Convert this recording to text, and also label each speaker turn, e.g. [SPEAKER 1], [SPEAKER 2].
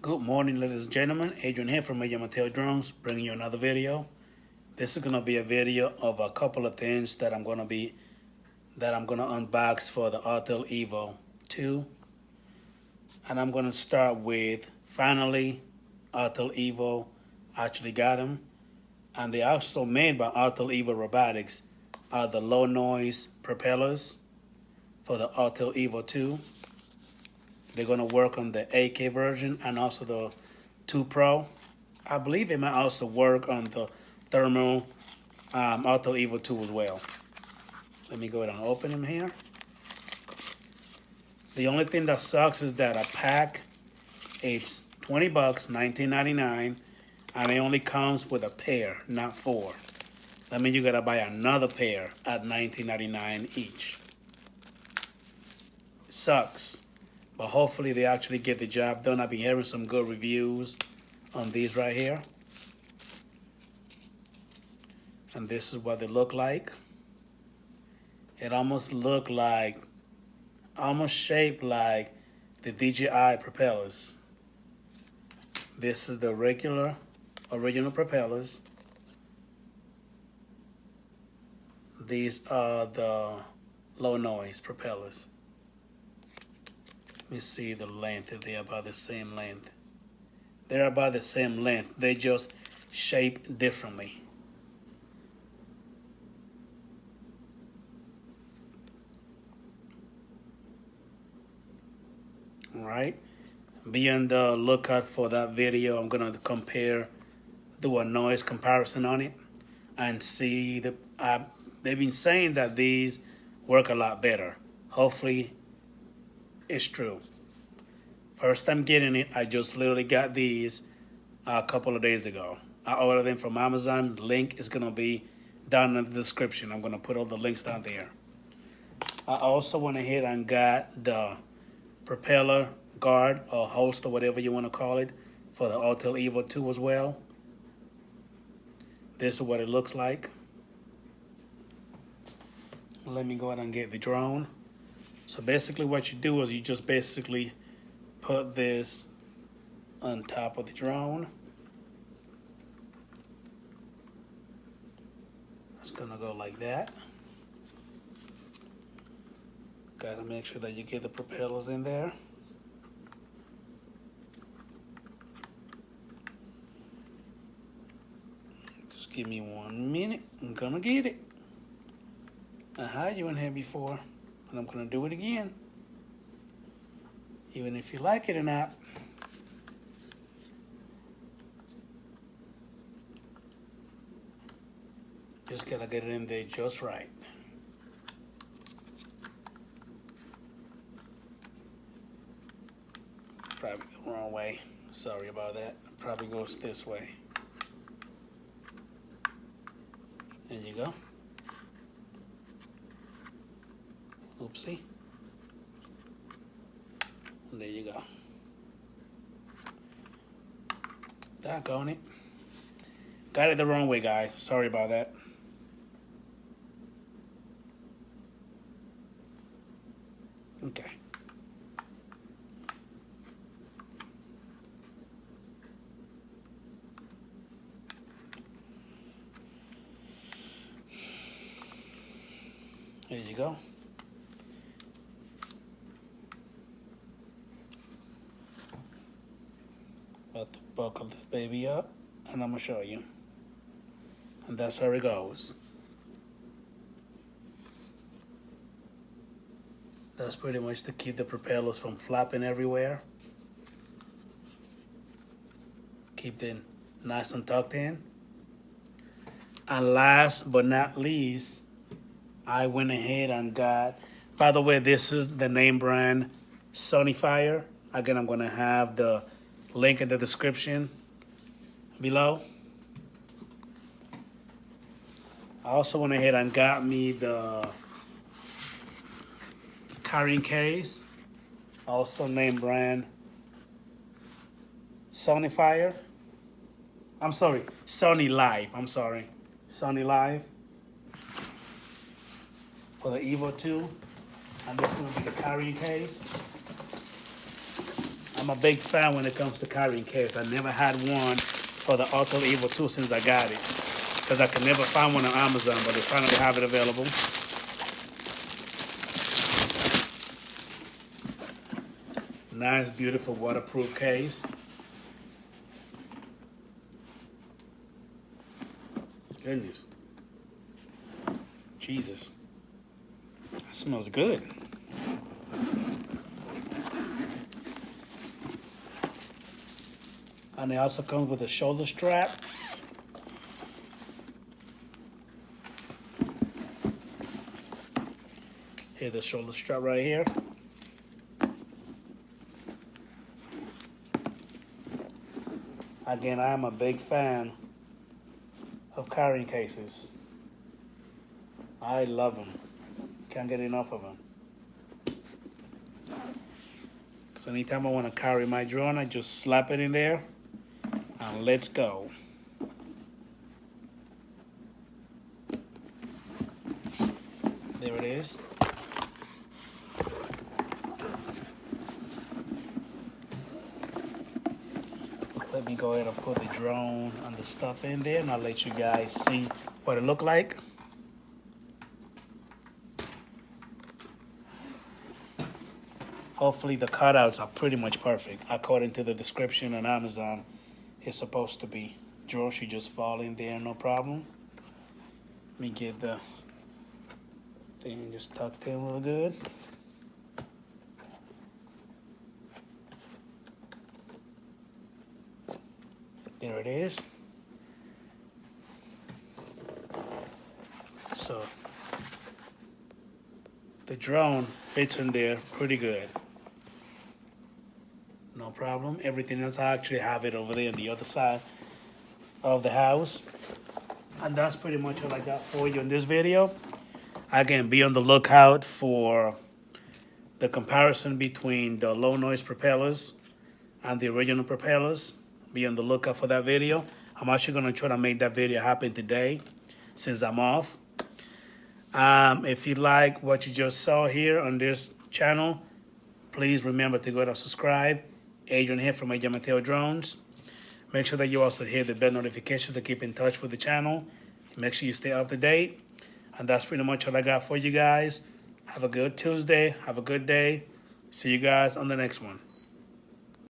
[SPEAKER 1] Good morning, ladies and gentlemen. Adrian here from Mateo drones, bringing you another video. This is gonna be a video of a couple of things that I'm gonna unbox for the Autel Evo 2, and I'm gonna start with finally Autel Evo. Actually got them, and they also made by Autel Evo Robotics are the low noise propellers for the Autel Evo 2. They're going to work on the 8K version and also the 2 Pro. I believe it might also work on the thermal Autel Evo 2 as well. Let me go ahead and open them here. The only thing that sucks is that a pack, it's 20 bucks, $19.99, and it only comes with a pair, not 4. That means you gotta buy another pair at $19.99 each. It sucks. But hopefully they actually get the job done. I've been hearing some good reviews on these right here. And this is what they look like. It almost look like, almost shaped like the DJI propellers. This is the original propellers. These are the low noise propellers. Let me see the length, if they're about the same length. They're about the same length. They just shape differently. All right. Be on the lookout for that video. I'm gonna do a noise comparison on it, and see they've been saying that these work a lot better. Hopefully, it's true. First time getting it, I just literally got these a couple of days ago. I ordered them from Amazon. The link is gonna be down in the description. I'm gonna put all the links down there. I also went ahead and got the propeller guard or holster, whatever you wanna call it, for the Autel Evo 2 as well. This is what it looks like. Let me go ahead and get the drone. So basically what you do is you just basically put this on top of the drone. It's gonna go like that. Gotta make sure that you get the propellers in there. Just give me 1 minute, I'm gonna get it. I had you in here before, and I'm gonna do it again. Even if you like it or not. Just gotta get it in there just right. Probably the wrong way. Sorry about that. Probably goes this way. There you go. Oopsie. And there you go. Doggone it. Got it the wrong way, guys. Sorry about that. Okay. There you go. About to buckle this baby up, and I'm gonna show you. And that's how it goes. That's pretty much to keep the propellers from flapping everywhere. Keep them nice and tucked in. And last but not least, I went ahead and got, by the way, this is the name brand Sonifier. Again, I'm gonna have the link in the description below. I also went ahead and got me the carrying case, also name brand Sonifier. I'm sorry, Sony Live. I'm sorry, Sony Live for the Evo 2. And this is gonna be the carrying case. I'm I'm a big fan when it comes to carrying case. I never had one for the Autel Evo 2 since I got it, because I could never find one on Amazon, but they finally have it available. Nice, beautiful waterproof case. Goodness. Jesus. That smells good. And it also comes with a shoulder strap. Here's the shoulder strap right here. Again, I am a big fan of carrying cases. I love them. Can't get enough of them. So anytime I want to carry my drone, I just slap it in there and let's go. There it is. Let me go ahead and put the drone and the stuff in there, and I'll let you guys see what it looked like. Hopefully the cutouts are pretty much perfect. According to the description on Amazon, it's supposed to be. Drone should just fall in there, no problem. Let me get the thing just tucked in real good. There it is. So the drone fits in there pretty good. No problem. Everything else, I actually have it over there on the other side of the house. And that's pretty much all I got for you in this video. Again, be on the lookout for the comparison between the low noise propellers and the original propellers. Be on the lookout for that video. I'm actually going to try to make that video happen today since I'm off. If you like what you just saw here on this channel, please remember to go and subscribe. Adrian here from Mateo Drones. Make sure that you also hit the bell notification to keep in touch with the channel. Make sure you stay up to date. And that's pretty much all I got for you guys. Have a good Tuesday. Have a good day. See you guys on the next one.